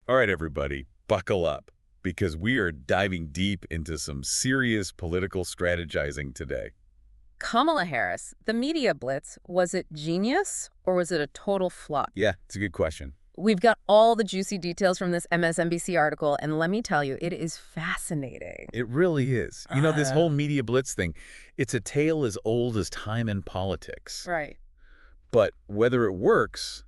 All right, everybody, buckle up, because we are diving deep into some serious political strategizing today. Kamala Harris, the media blitz, was it genius or was it a total flop? Yeah, it's a good question. We've got all the juicy details from this MSNBC article, and let me tell you, it is fascinating. It really is. This Uh, whole media blitz thing, it's a tale as old as time in politics. right. But whether it works,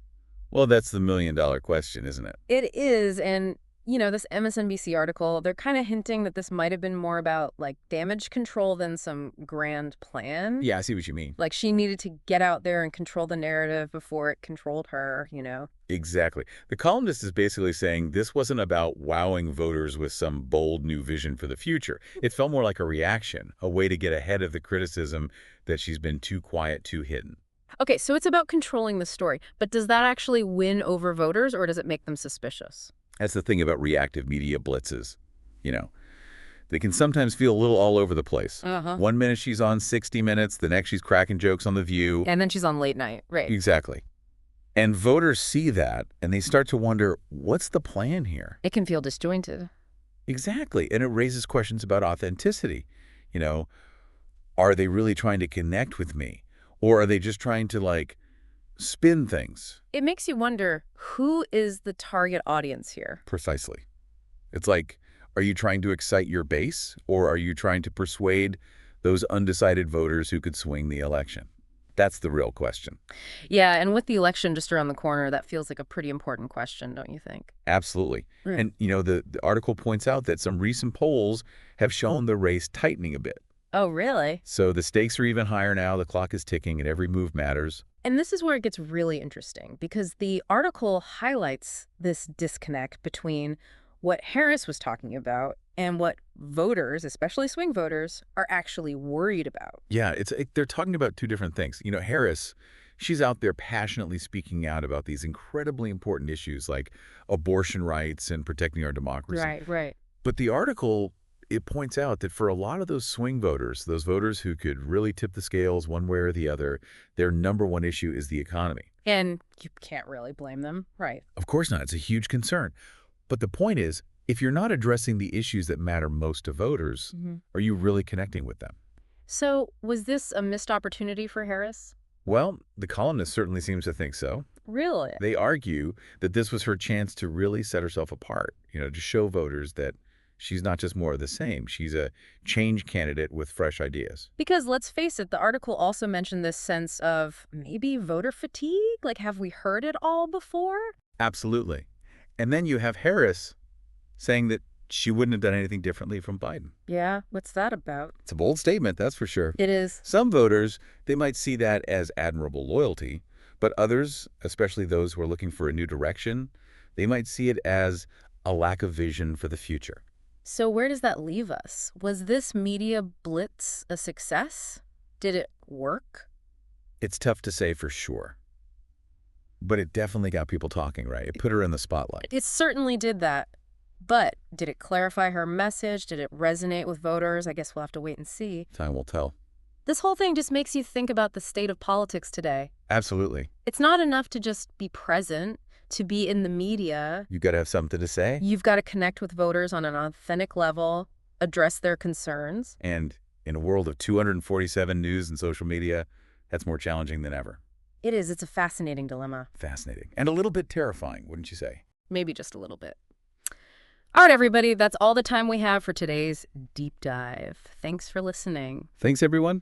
well, that's the million-dollar question, isn't it? It is, and, this MSNBC article, they're kind of hinting that this might have been more about, damage control than some grand plan. Yeah, I see what you mean. Like, she needed to get out there and control the narrative before it controlled her. Exactly. The columnist is basically saying this wasn't about wowing voters with some bold new vision for the future. It felt more like a reaction, a way to get ahead of the criticism that she's been too quiet, too hidden. Okay, so it's about controlling the story, but does that actually win over voters or does it make them suspicious? That's the thing about reactive media blitzes. You know, they can sometimes feel a little all over the place. Uh-huh. One minute she's on 60 Minutes, the next she's cracking jokes on The View. And then she's on late night, right? Exactly. And voters see that, and they start to wonder, what's the plan here? It can feel disjointed. Exactly. And it raises questions about authenticity. You know, are they really trying to connect with me? Or are they just trying to, spin things? It makes you wonder, who is the target audience here? Precisely. It's like, are you trying to excite your base, or are you trying to persuade those undecided voters who could swing the election? That's the real question. Yeah, and with the election just around the corner, that feels like a pretty important question, don't you think? Absolutely. Right. And, the article points out that some recent polls have shown the race tightening a bit. Oh, really? So the stakes are even higher now, the clock is ticking, and every move matters. And this is where it gets really interesting, because the article highlights this disconnect between what Harris was talking about and what voters, especially swing voters, are actually worried about. Yeah, they're talking about two different things. Harris, she's out there passionately speaking out about these incredibly important issues like abortion rights and protecting our democracy. Right, right. But the article, it points out that for a lot of those swing voters, those voters who could really tip the scales one way or the other, their number one issue is the economy. And you can't really blame them, right? Of course not. It's a huge concern. But the point is, if you're not addressing the issues that matter most to voters, are you really connecting with them? So was this a missed opportunity for Harris? Well, the columnist certainly seems to think so. Really? They argue that this was her chance to really set herself apart, to show voters that she's not just more of the same. She's a change candidate with fresh ideas. Because let's face it, the article also mentioned this sense of maybe voter fatigue? Like, have we heard it all before? Absolutely. And then you have Harris saying that she wouldn't have done anything differently from Biden. Yeah, what's that about? It's a bold statement, that's for sure. It is. Some voters, they might see that as admirable loyalty, but others, especially those who are looking for a new direction, they might see it as a lack of vision for the future. So where does that leave us? Was this media blitz a success? Did it work? It's tough to say for sure. But it definitely got people talking, right? It put her in the spotlight. It certainly did that. But did it clarify her message? Did it resonate with voters? I guess we'll have to wait and see. Time will tell. This whole thing just makes you think about the state of politics today. Absolutely. It's not enough to just be present, to be in the media. You got to have something to say. You've got to connect with voters on an authentic level, address their concerns. And in a world of 247 news and social media, that's more challenging than ever. It is. It's a fascinating dilemma. Fascinating. And a little bit terrifying, wouldn't you say? Maybe just a little bit. All right, everybody, that's all the time we have for today's deep dive. Thanks for listening. Thanks, everyone.